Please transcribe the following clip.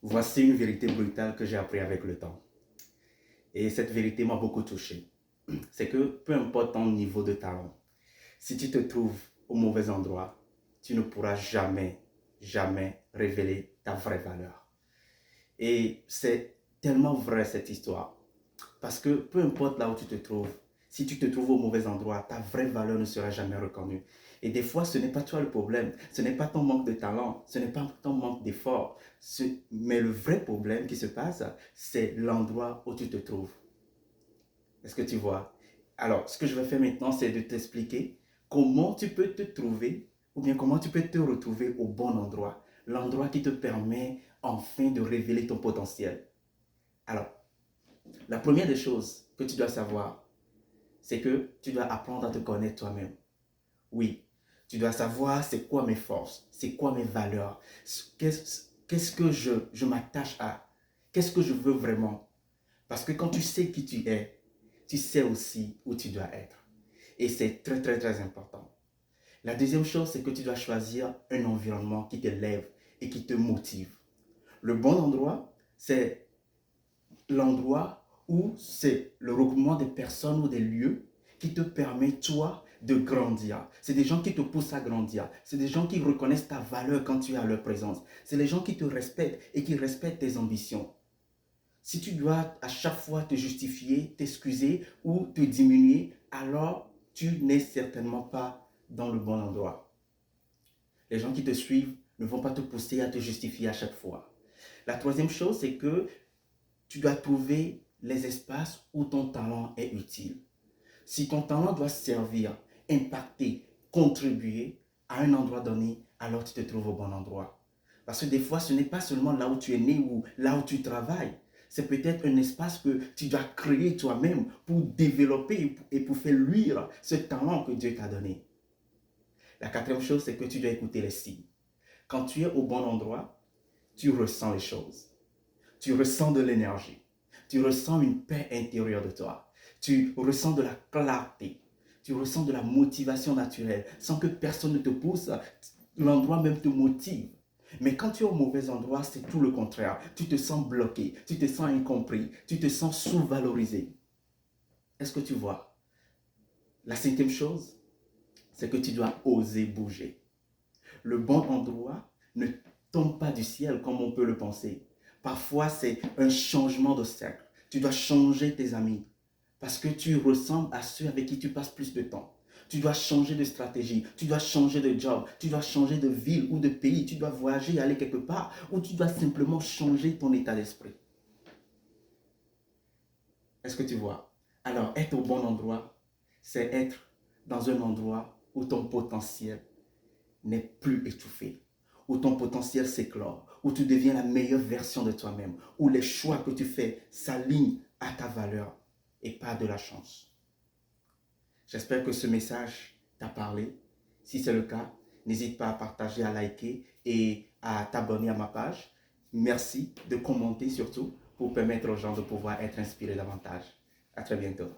Voici une vérité brutale que j'ai appris avec le temps. Et cette vérité m'a beaucoup touché. C'est que peu importe ton niveau de talent, si tu te trouves au mauvais endroit, tu ne pourras jamais, jamais révéler ta vraie valeur. Et c'est tellement vrai cette histoire. Parce que peu importe là où tu te trouves, si tu te trouves au mauvais endroit, ta vraie valeur ne sera jamais reconnue. Et des fois, ce n'est pas toi le problème, ce n'est pas ton manque de talent, ce n'est pas ton manque d'effort. Mais le vrai problème qui se passe, c'est l'endroit où tu te trouves. Est-ce que tu vois? Alors, ce que je vais faire maintenant, c'est de t'expliquer comment tu peux te trouver, ou bien comment tu peux te retrouver au bon endroit. L'endroit qui te permet enfin de révéler ton potentiel. Alors, la première des choses que tu dois savoir, c'est que tu dois apprendre à te connaître toi-même. Oui, tu dois savoir c'est quoi mes forces, c'est quoi mes valeurs, qu'est-ce que je m'attache à, qu'est-ce que je veux vraiment. Parce que quand tu sais qui tu es, tu sais aussi où tu dois être. Et c'est très, très, très important. La deuxième chose, c'est que tu dois choisir un environnement qui te lève et qui te motive. Le bon endroit, c'est l'endroit où c'est le regroupement des personnes ou des lieux qui te permet, toi, de grandir. C'est des gens qui te poussent à grandir. C'est des gens qui reconnaissent ta valeur quand tu es à leur présence. C'est les gens qui te respectent et qui respectent tes ambitions. Si tu dois à chaque fois te justifier, t'excuser ou te diminuer, alors tu n'es certainement pas dans le bon endroit. Les gens qui te suivent ne vont pas te pousser à te justifier à chaque fois. La troisième chose, c'est que tu dois trouver les espaces où ton talent est utile. Si ton talent doit servir, impacter, contribuer à un endroit donné, alors tu te trouves au bon endroit. Parce que des fois, ce n'est pas seulement là où tu es né ou là où tu travailles. C'est peut-être un espace que tu dois créer toi-même pour développer et pour faire luire ce talent que Dieu t'a donné. La quatrième chose, c'est que tu dois écouter les signes. Quand tu es au bon endroit, tu ressens les choses. Tu ressens de l'énergie. Tu ressens une paix intérieure de toi. Tu ressens de la clarté. Tu ressens de la motivation naturelle sans que personne ne te pousse. L'endroit même te motive. Mais quand tu es au mauvais endroit, c'est tout le contraire. Tu te sens bloqué, tu te sens incompris, tu te sens sous-valorisé. Est-ce que tu vois? La cinquième chose, c'est que tu dois oser bouger. Le bon endroit ne tombe pas du ciel comme on peut le penser. Parfois, c'est un changement de cercle. Tu dois changer tes amis parce que tu ressembles à ceux avec qui tu passes plus de temps. Tu dois changer de stratégie, tu dois changer de job, tu dois changer de ville ou de pays, tu dois voyager, aller quelque part, ou tu dois simplement changer ton état d'esprit. Est-ce que tu vois? Alors, être au bon endroit, c'est être dans un endroit où ton potentiel n'est plus étouffé, où ton potentiel s'éclore, où tu deviens la meilleure version de toi-même, où les choix que tu fais s'alignent à ta valeur et pas de la chance. J'espère que ce message t'a parlé. Si c'est le cas, n'hésite pas à partager, à liker et à t'abonner à ma page. Merci de commenter surtout pour permettre aux gens de pouvoir être inspirés davantage. À très bientôt.